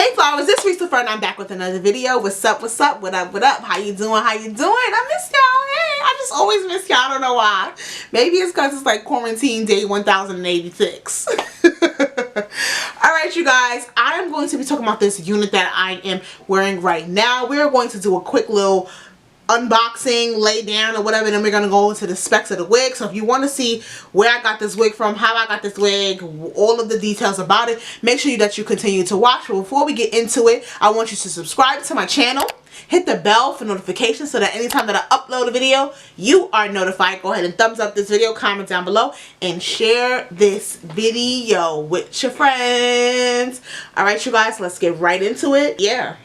Hey flowers, it's Reese LaFleur and I'm back with another video. What's up, what's up, what up, what up? How you doing, how you doing? I miss y'all. Hey, I just always miss y'all. I don't know why. Maybe it's because it's like quarantine day 1086. Alright you guys, I am going to be talking about this unit that I am wearing right now. We're going to do a quick little unboxing, lay down or whatever, then we're going to go into the specs of the wig. So if you want to see where I got this wig from, how I got this wig, all of the details about it, make sure that you continue to watch. But before we get into it, I want you to subscribe to my channel, hit the bell for notifications so that anytime that I upload a video, you are notified. Go ahead and thumbs up this video, comment down below, and share this video with your friends. Alright you guys, let's get right into it. Yeah.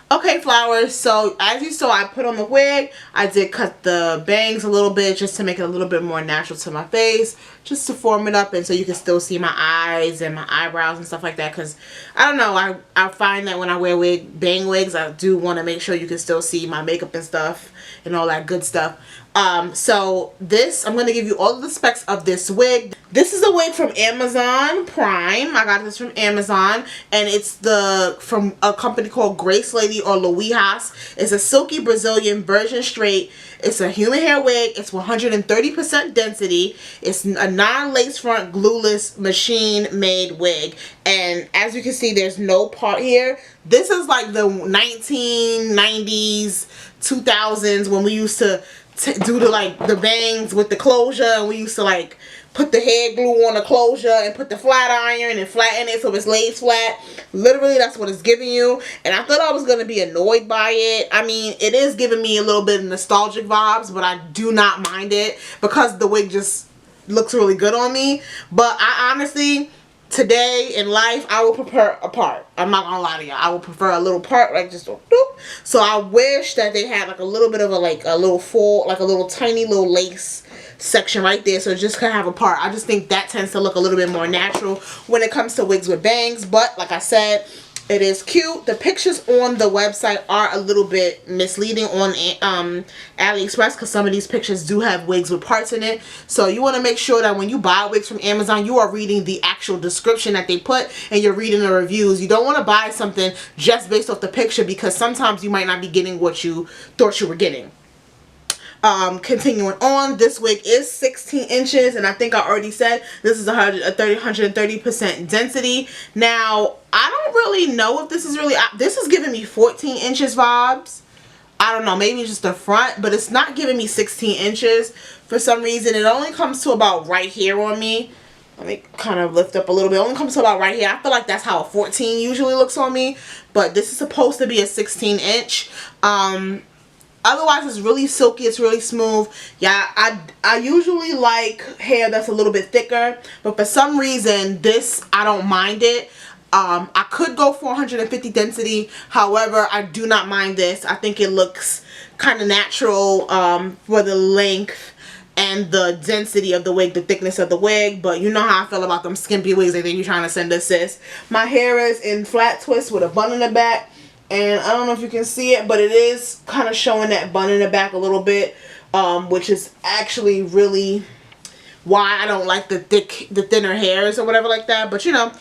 Okay flowers, so as you saw, I put on the wig. I did cut the bangs a little bit just to make it a little bit more natural to my face, just to form it up and so you can still see my eyes and my eyebrows and stuff like that, because I don't know, I find that when I wear bang wigs, I do want to make sure you can still see my makeup and stuff and all that good stuff. So this, I'm going to give you all of the specs of this wig. This is a wig from Amazon Prime. I got this from Amazon, and it's from a company called Grace Lady or Louijas. It's a silky Brazilian virgin straight. It's a human hair wig. It's 130% density. It's a non-lace front, glueless, machine-made wig. And as you can see, there's no part here. This is like the 1990s, 2000s when we used to do the bangs with the closure, and we used to like put the head glue on the closure and put the flat iron and flatten it so it's lays flat. Literally, that's what it's giving you. And I thought I was going to be annoyed by it. I mean, it is giving me a little bit of nostalgic vibes, but I do not mind it because the wig just looks really good on me. But I honestly, today in life, I would prefer a part. I'm not gonna lie to you. I would prefer a little part, like just a doop. So I wish that they had like a little bit of a little tiny little lace section right there, so it just could have a part. I just think that tends to look a little bit more natural when it comes to wigs with bangs. But like I said, it is cute. The pictures on the website are a little bit misleading on AliExpress because some of these pictures do have wigs with parts in it. So you want to make sure that when you buy wigs from Amazon, you are reading the actual description that they put and you're reading the reviews. You don't want to buy something just based off the picture because sometimes you might not be getting what you thought you were getting. Continuing on, this wig is 16 inches, and I think I already said this is 130% density. Now, I don't really know if this is really, this is giving me 14 inches vibes. I don't know, maybe just the front, but it's not giving me 16 inches. For some reason, it only comes to about right here on me. Let me kind of lift up a little bit. It only comes to about right here. I feel like that's how a 14 usually looks on me, but this is supposed to be a 16 inch. Otherwise, it's really silky. It's really smooth. Yeah, I usually like hair that's a little bit thicker, but for some reason, this, I don't mind it. I could go 450 density. However, I do not mind this. I think it looks kind of natural for the length and the density of the wig, the thickness of the wig. But you know how I feel about them skimpy wigs they think you're trying to send us, sis. My hair is in flat twist with a bun in the back. And I don't know if you can see it, but it is kind of showing that bun in the back a little bit. Which is actually really why I don't like the thinner hairs or whatever like that. But you know,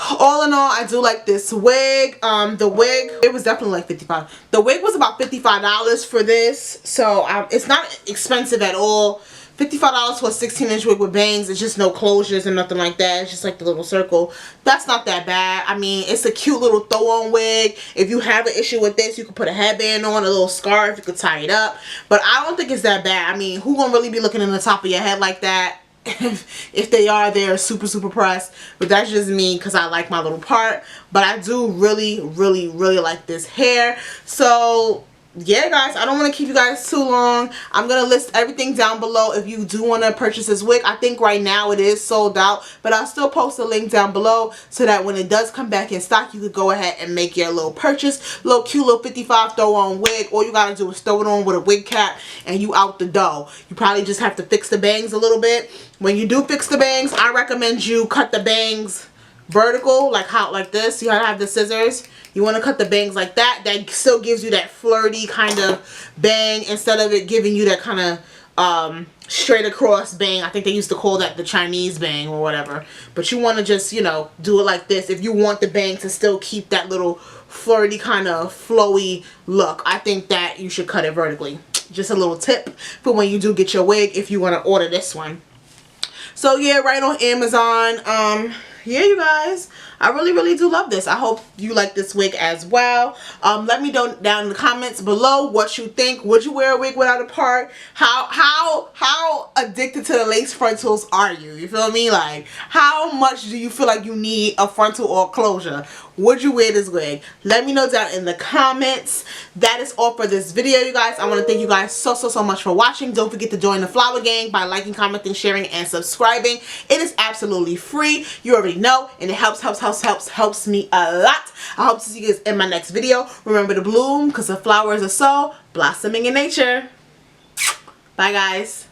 all in all, I do like this wig. The wig, it was definitely like $55. The wig was about $55 for this, so it's not expensive at all. $55 for a 16-inch wig with bangs. It's just no closures and nothing like that. It's just like the little circle. That's not that bad. I mean, it's a cute little throw-on wig. If you have an issue with this, you could put a headband on, a little scarf. You could tie it up. But I don't think it's that bad. I mean, who gonna really be looking in the top of your head like that? If they are, they're super pressed. But that's just me because I like my little part. But I do really like this hair. So yeah, guys, I don't want to keep you guys too long. I'm going to list everything down below if you do want to purchase this wig. I think right now it is sold out, but I'll still post a link down below so that when it does come back in stock, you could go ahead and make your little purchase. Little cute little 55 throw on wig. All you got to do is throw it on with a wig cap and you out the dough. You probably just have to fix the bangs a little bit. When you do fix the bangs, I recommend you cut the bangs vertical, like this. You gotta have the scissors. You want to cut the bangs like that. That still gives you that flirty kind of bang instead of it giving you that kind of straight across bang. I think they used to call that the Chinese bang or whatever. But you want to just, you know, do it like this if you want the bang to still keep that little flirty kind of flowy look. I think that you should cut it vertically. Just a little tip for when you do get your wig if you want to order this one. So yeah, right on Amazon. Yeah, you guys, I really do love this. I hope you like this wig as well. Let me know down in the comments below what you think. Would you wear a wig without a part? How addicted to the lace frontals are you? You feel me? Like, how much do you feel like you need a frontal or closure? Would you wear this wig? Let me know down in the comments. That is all for this video, you guys. I want to thank you guys so much for watching. Don't forget to join the Flower Gang by liking, commenting, sharing, and subscribing. It is absolutely free. You already know, and it helps me a lot. I hope to see you guys in my next video. Remember to bloom, because the flowers are so blossoming in nature. Bye, guys.